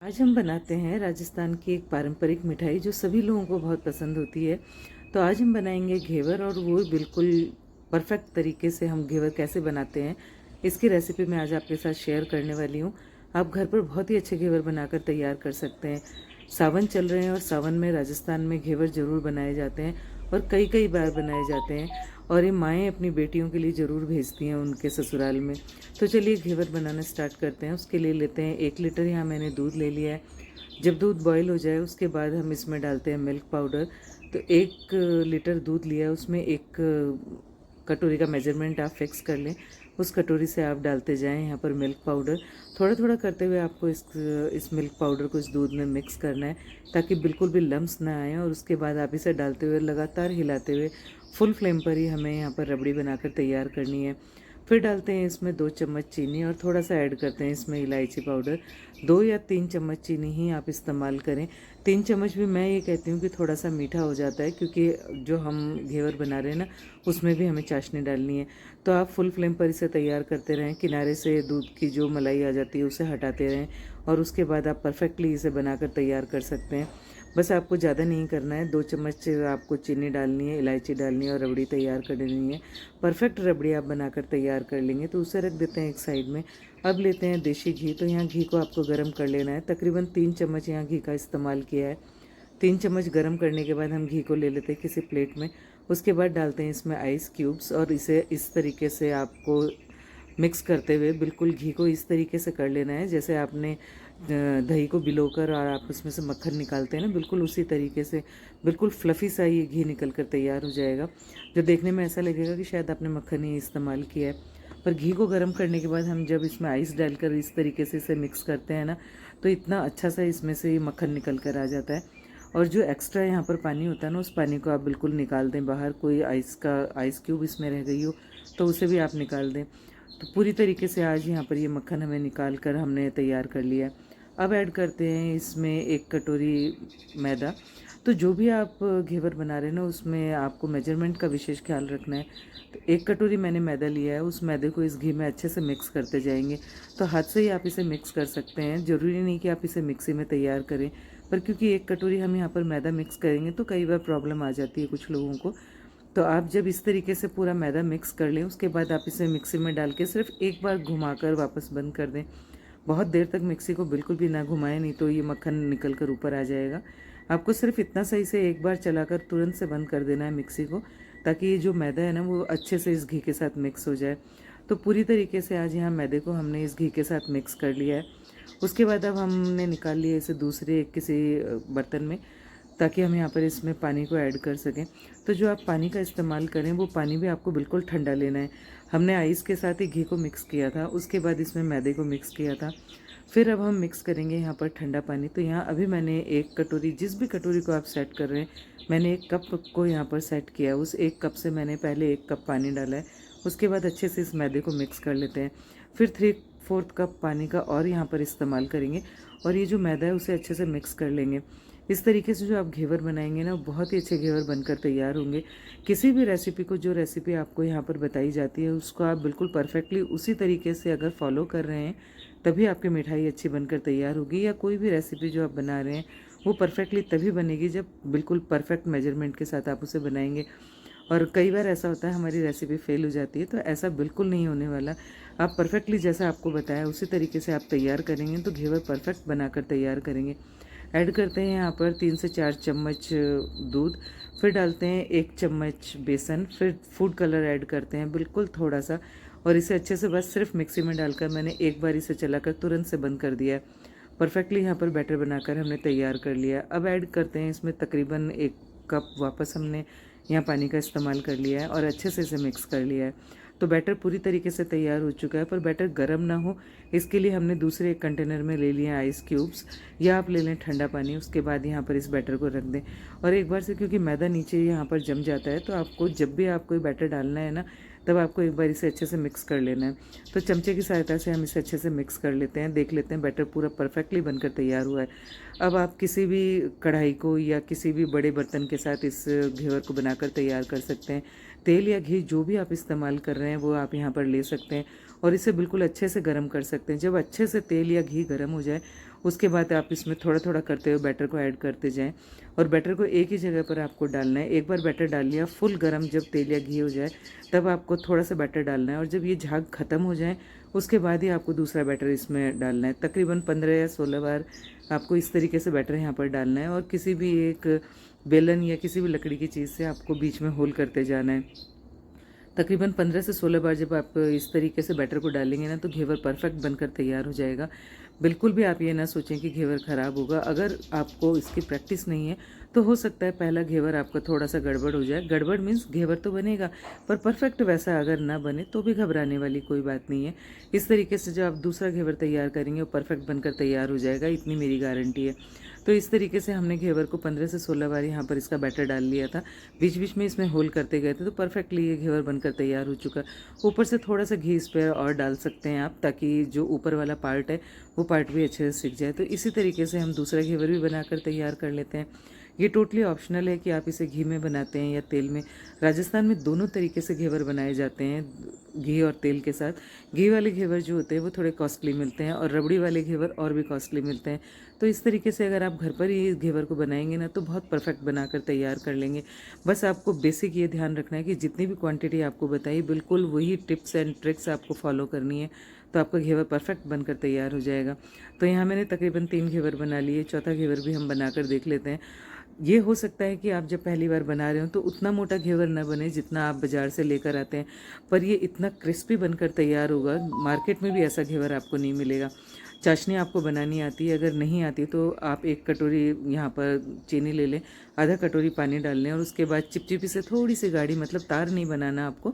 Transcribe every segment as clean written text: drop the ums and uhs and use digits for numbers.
आज हम बनाते हैं राजस्थान की एक पारंपरिक मिठाई जो सभी लोगों को बहुत पसंद होती है। तो आज हम बनाएंगे घेवर और वो बिल्कुल परफेक्ट तरीके से हम घेवर कैसे बनाते हैं इसकी रेसिपी मैं आज आपके साथ शेयर करने वाली हूँ। आप घर पर बहुत ही अच्छे घेवर बनाकर तैयार कर सकते हैं। सावन चल रहे हैं और सावन में राजस्थान में घेवर ज़रूर बनाए जाते हैं और कई कई बार बनाए जाते हैं और ये माएँ अपनी बेटियों के लिए ज़रूर भेजती हैं उनके ससुराल में। तो चलिए घेवर बनाना स्टार्ट करते हैं। उसके लिए लेते हैं 1 लीटर यहाँ मैंने दूध ले लिया है। जब दूध बॉईल हो जाए उसके बाद हम इसमें डालते हैं मिल्क पाउडर। तो 1 लीटर दूध लिया है, उसमें 1 कटोरी का मेजरमेंट आप फिक्स कर लें। उस कटोरी से आप डालते जाएं यहाँ पर मिल्क पाउडर। थोड़ा थोड़ा करते हुए आपको इस मिल्क पाउडर को इस दूध में मिक्स करना है ताकि बिल्कुल भी लम्स ना आए। और उसके बाद आप इसे डालते हुए लगातार हिलाते हुए फुल फ्लेम पर ही हमें यहाँ पर रबड़ी बनाकर तैयार करनी है। फिर डालते हैं इसमें 2 चम्मच चीनी और थोड़ा सा ऐड करते हैं इसमें इलायची पाउडर। 2 या 3 चम्मच चीनी ही आप इस्तेमाल करें। 3 चम्मच भी मैं ये कहती हूँ कि थोड़ा सा मीठा हो जाता है क्योंकि जो हम घेवर बना रहे हैं ना उसमें भी हमें चाशनी डालनी है। तो आप फुल फ्लेम पर इसे तैयार करते रहें, किनारे से दूध की जो मलाई आ जाती है उसे हटाते रहें और उसके बाद आप परफेक्टली इसे बनाकर तैयार कर सकते हैं। बस आपको ज़्यादा नहीं करना है, 2 चम्मच आपको चीनी डालनी है, इलायची डालनी है और रबड़ी तैयार कर लेनी है। परफेक्ट रबड़ी आप बनाकर तैयार कर लेंगे तो उसे रख देते हैं एक साइड में। अब लेते हैं देसी घी। तो यहाँ घी को आपको गर्म कर लेना है। तकरीबन 3 चम्मच यहाँ घी का इस्तेमाल किया है। 3 चम्मच गर्म करने के बाद हम घी को ले लेते हैं किसी प्लेट में। उसके बाद डालते हैं इसमें आइस क्यूब्स और इसे इस तरीके से आपको मिक्स करते हुए बिल्कुल घी को इस तरीके से कर लेना है जैसे आपने दही को भिगोकर और आप उसमें से मक्खन निकालते हैं ना, बिल्कुल उसी तरीके से बिल्कुल फ्लफ़ी सा ये घी निकल कर तैयार हो जाएगा। जो देखने में ऐसा लगेगा कि शायद आपने मक्खन ही इस्तेमाल किया है। पर घी को गर्म करने के बाद हम जब इसमें आइस डालकर इस तरीके से इसे मिक्स करते हैं ना, तो इतना अच्छा सा इसमें से ये मक्खन निकल कर आ जाता है। और जो एक्स्ट्रा यहाँ पर पानी होता है ना, उस पानी को आप बिल्कुल निकाल दें बाहर। कोई आइस क्यूब इसमें रह गई हो तो उसे भी आप निकाल दें। तो पूरी तरीके से आज यहाँ पर ये मक्खन हमें निकाल कर हमने तैयार कर लिया है। अब ऐड करते हैं इसमें 1 कटोरी मैदा। तो जो भी आप घेवर बना रहे हैं ना उसमें आपको मेजरमेंट का विशेष ख्याल रखना है। तो 1 कटोरी मैंने मैदा लिया है, उस मैदे को इस घी में अच्छे से मिक्स करते जाएंगे। तो हाथ से ही आप इसे मिक्स कर सकते हैं, ज़रूरी नहीं कि आप इसे मिक्सी में तैयार करें। पर क्योंकि 1 कटोरी हम यहाँ पर मैदा मिक्स करेंगे तो कई बार प्रॉब्लम आ जाती है कुछ लोगों को। तो आप जब इस तरीके से पूरा मैदा मिक्स कर लें उसके बाद आप इसे मिक्सी में डाल के सिर्फ एक बार घुमाकर वापस बंद कर दें। बहुत देर तक मिक्सी को बिल्कुल भी ना घुमाएं, नहीं तो ये मक्खन निकल कर ऊपर आ जाएगा। आपको सिर्फ इतना सही से एक बार चलाकर तुरंत से बंद कर देना है मिक्सी को, ताकि ये जो मैदा है ना वो अच्छे से इस घी के साथ मिक्स हो जाए। तो पूरी तरीके से आज यहाँ मैदे को हमने इस घी के साथ मिक्स कर लिया है। उसके बाद अब हमने निकाल लिया इसे दूसरे किसी बर्तन में, ताकि हम यहाँ पर इसमें पानी को ऐड कर सकें। तो जो आप पानी का इस्तेमाल करें वो पानी भी आपको बिल्कुल ठंडा लेना है। हमने आइस के साथ ही घी को मिक्स किया था, उसके बाद इसमें मैदे को मिक्स किया था। फिर अब हम मिक्स करेंगे यहाँ पर ठंडा पानी। तो यहाँ अभी मैंने 1 कटोरी, जिस भी कटोरी को आप सेट कर रहे हैं, मैंने 1 कप को यहाँ पर सेट किया है। उस 1 कप से मैंने पहले 1 कप पानी डाला है। उसके बाद अच्छे से इस मैदे को मिक्स कर लेते हैं। फिर 3/4 कप पानी का और यहाँ पर इस्तेमाल करेंगे और ये जो मैदा है उसे अच्छे से मिक्स कर लेंगे। इस तरीके से जो आप घेवर बनाएंगे ना, बहुत ही अच्छे घेवर बनकर तैयार होंगे। किसी भी रेसिपी को, जो रेसिपी आपको यहाँ पर बताई जाती है उसको आप बिल्कुल परफेक्टली उसी तरीके से अगर फॉलो कर रहे हैं तभी आपकी मिठाई अच्छी बनकर तैयार होगी। या कोई भी रेसिपी जो आप बना रहे हैं वो परफेक्टली तभी बनेगी जब बिल्कुल परफेक्ट मेजरमेंट के साथ आप उसे बनाएंगे। और कई बार ऐसा होता है हमारी रेसिपी फेल हो जाती है, तो ऐसा बिल्कुल नहीं होने वाला। आप परफेक्टली जैसा आपको बताया उसी तरीके से आप तैयार करेंगे तो घेवर परफेक्ट बनाकर तैयार करेंगे। ऐड करते हैं यहाँ पर 3 से 4 चम्मच दूध। फिर डालते हैं 1 चम्मच बेसन। फिर फूड कलर ऐड करते हैं बिल्कुल थोड़ा सा, और इसे अच्छे से बस सिर्फ मिक्सी में डालकर मैंने एक बार इसे चलाकर तुरंत से बंद कर दिया है। परफेक्टली यहाँ पर बैटर बनाकर हमने तैयार कर लिया। अब ऐड करते हैं इसमें तकरीबन 1 कप वापस हमने यहाँ पानी का इस्तेमाल कर लिया है और अच्छे से इसे मिक्स कर लिया है। तो बैटर पूरी तरीके से तैयार हो चुका है, पर बैटर गर्म ना हो इसके लिए हमने दूसरे एक कंटेनर में ले लिए आइस क्यूब्स, या आप ले लें ठंडा पानी। उसके बाद यहाँ पर इस बैटर को रख दें और एक बार से, क्योंकि मैदा नीचे यहाँ पर जम जाता है, तो आपको जब भी आप कोई बैटर डालना है ना, तब आपको एक बार इसे अच्छे से मिक्स कर लेना है। तो चमचे की सहायता से हम इसे अच्छे से मिक्स कर लेते हैं। देख लेते हैं बैटर पूरा परफेक्टली बनकर तैयार हुआ है। अब आप किसी भी कढ़ाई को या किसी भी बड़े बर्तन के साथ इस घेवर को बनाकर तैयार कर सकते हैं। तेल या घी जो भी आप इस्तेमाल कर रहे हैं वो आप यहाँ पर ले सकते हैं और इसे बिल्कुल अच्छे से गर्म कर सकते हैं। जब अच्छे से तेल या घी गर्म हो जाए उसके बाद आप इसमें थोड़ा थोड़ा करते हुए बैटर को ऐड करते जाएं और बैटर को एक ही जगह पर आपको डालना है। एक बार बैटर डाल लिया, फुल गरम जब तेल या घी हो जाए तब आपको थोड़ा सा बैटर डालना है और जब ये झाग ख़त्म हो जाए उसके बाद ही आपको दूसरा बैटर इसमें डालना है। तकरीबन 15 या 16 बार आपको इस तरीके से बैटर यहाँ पर डालना है और किसी भी एक बेलन या किसी भी लकड़ी की चीज़ से आपको बीच में होल करते जाना है। तकरीबन 15 से 16 बार जब आप इस तरीके से बैटर को डालेंगे ना तो घेवर परफेक्ट बनकर तैयार हो जाएगा। बिल्कुल भी आप ये ना सोचें कि घेवर ख़राब होगा। अगर आपको इसकी प्रैक्टिस नहीं है तो हो सकता है पहला घेवर आपका थोड़ा सा गड़बड़ हो जाए। गड़बड़ मीन्स घेवर तो बनेगा पर परफेक्ट वैसा अगर ना बने तो भी घबराने वाली कोई बात नहीं है। इस तरीके से जब आप दूसरा घेवर तैयार करेंगे वो परफेक्ट बनकर तैयार हो जाएगा, इतनी मेरी गारंटी है। तो इस तरीके से हमने घेवर को 15 से 16 बार यहाँ पर इसका बैटर डाल लिया था। बीच बीच में इसमें होल करते गए थे तो परफेक्टली ये घेवर बनकर तैयार हो चुका। ऊपर से थोड़ा सा घी इस पर और डाल सकते हैं आप, ताकि जो ऊपर वाला पार्ट है वो पार्ट भी अच्छे से सिक जाए। तो इसी तरीके से हम दूसरा घेवर भी बनाकर तैयार कर लेते हैं। ये टोटली ऑप्शनल है कि आप इसे घी में बनाते हैं या तेल में। राजस्थान में दोनों तरीके से घेवर बनाए जाते हैं, घी और तेल के साथ। घी वाले घेवर जो होते हैं वो थोड़े कॉस्टली मिलते हैं और रबड़ी वाले घेवर और भी कॉस्टली मिलते हैं। तो इस तरीके से अगर आप घर पर ही इस घेवर को बनाएंगे ना तो बहुत परफेक्ट बनाकर तैयार कर लेंगे। बस आपको बेसिक ये ध्यान रखना है कि जितनी भी क्वांटिटी आपको बताई बिल्कुल वही टिप्स एंड ट्रिक्स आपको फॉलो करनी है, तो आपका घेवर परफेक्ट बनकर तैयार हो जाएगा। तो यहाँ मैंने तकरीबन 3 घेवर बना लिए, चौथा घेवर भी हम बनाकर देख लेते हैं। ये हो सकता है कि आप जब पहली बार बना रहे हो तो उतना मोटा घेवर ना बने जितना आप बाज़ार से लेकर आते हैं, पर ये इतना क्रिस्पी बनकर तैयार होगा। मार्केट में भी ऐसा घेवर आपको नहीं मिलेगा। चाशनी आपको बनानी आती है, अगर नहीं आती तो आप 1 कटोरी यहाँ पर चीनी ले लें, आधा कटोरी पानी डाल लें और उसके बाद चिपचिपी से थोड़ी सी गाढ़ी, मतलब तार नहीं बनाना आपको,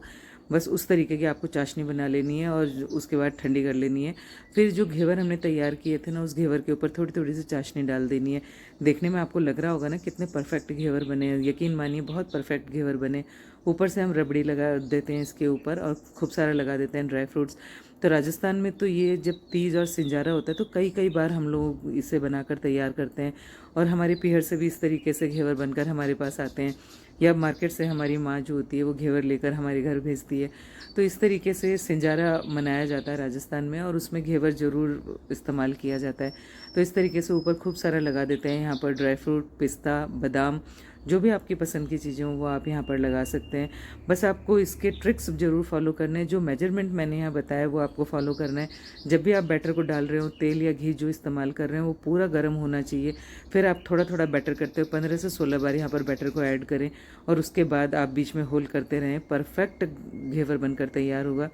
बस उस तरीके की आपको चाशनी बना लेनी है और उसके बाद ठंडी कर लेनी है। फिर जो घेवर हमने तैयार किए थे ना उस घेवर के ऊपर थोड़ी थोड़ी सी चाशनी डाल देनी है। देखने में आपको लग रहा होगा ना कितने परफेक्ट घेवर बने, यकीन मानिए बहुत परफेक्ट घेवर बने। ऊपर से हम रबड़ी लगा देते हैं इसके ऊपर और खूब सारा लगा देते हैं ड्राई फ्रूट्स। तो राजस्थान में तो ये जब तीज और सिंजारा होता है तो कई कई बार हम लोग इसे बनाकर तैयार करते हैं और हमारे पीहर से भी इस तरीके से घेवर बनकर हमारे पास आते हैं, या मार्केट से हमारी माँ जो होती है वो घेवर लेकर हमारे घर भेजती है। तो इस तरीके से सिंजारा मनाया जाता है राजस्थान में और उसमें घेवर ज़रूर इस्तेमाल किया जाता है। तो इस तरीके से ऊपर खूब सारा लगा देते हैं। यहाँ पर ड्राई फ्रूट, पिस्ता, बादाम, जो भी आपकी पसंद की चीज़ें हों वो आप यहाँ पर लगा सकते हैं। बस आपको इसके ट्रिक्स ज़रूर फॉलो करने हैं। जो मेजरमेंट मैंने यहाँ बताया वो आपको फॉलो करना है। जब भी आप बैटर को डाल रहे हो, तेल या घी जो इस्तेमाल कर रहे हैं वो पूरा गर्म होना चाहिए। फिर आप थोड़ा थोड़ा बैटर करते हो, 15 से 16 बार यहाँ पर बैटर को ऐड करें और उसके बाद आप बीच में होल करते रहें। परफेक्ट घेवर बनकर तैयार होगा।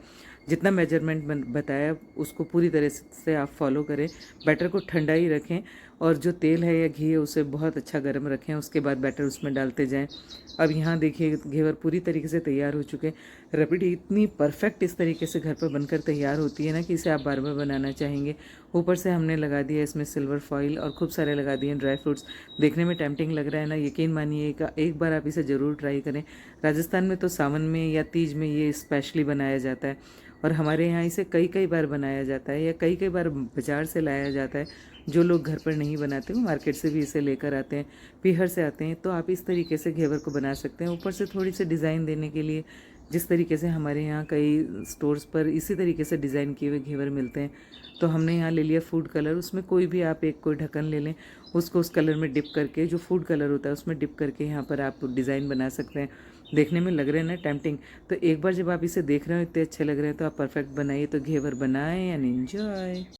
जितना मेजरमेंट बताया उसको पूरी तरह से आप फॉलो करें। बैटर को ठंडा ही रखें और जो तेल है या घी है उसे बहुत अच्छा गर्म रखें, उसके बाद बैटर उसमें डालते जाएं। अब यहाँ देखिए घेवर पूरी तरीके से तैयार हो चुके हैं। रबड़ी इतनी परफेक्ट इस तरीके से घर पर बनकर तैयार होती है ना कि इसे आप बार बार बनाना चाहेंगे। ऊपर से हमने लगा दिया इसमें सिल्वर फॉइल और खूब सारे लगा दिए ड्राई फ्रूट्स। देखने में टेम्पटिंग लग रहा है ना, यकीन मानिए एक बार आप इसे ज़रूर ट्राई करें। राजस्थान में तो सावन में या तीज में ये स्पेशली बनाया जाता है और हमारे यहाँ इसे कई कई बार बनाया जाता है या कई कई बार बाज़ार से लाया जाता है। जो लोग घर पर नहीं बनाते वो मार्केट से भी इसे लेकर आते हैं, पीहर से आते हैं। तो आप इस तरीके से घेवर को बना सकते हैं। ऊपर से थोड़ी सी डिज़ाइन देने के लिए, जिस तरीके से हमारे यहाँ कई स्टोर्स पर इसी तरीके से डिज़ाइन किए हुए घेवर मिलते हैं, तो हमने यहाँ ले लिया फूड कलर। उसमें कोई भी आप एक कोई ढक्कन ले लें, उसको उस कलर में डिप करके, जो फूड कलर होता है उसमें डिप करके यहाँ पर आप डिज़ाइन बना सकते हैं। देखने में लग रहे हैं ना टेम्पटिंग, तो एक बार जब आप इसे देख रहे हो इतने अच्छे लग रहे हैं तो आप परफेक्ट बनाइए। तो घेवर बनाएं एंड एंजॉय।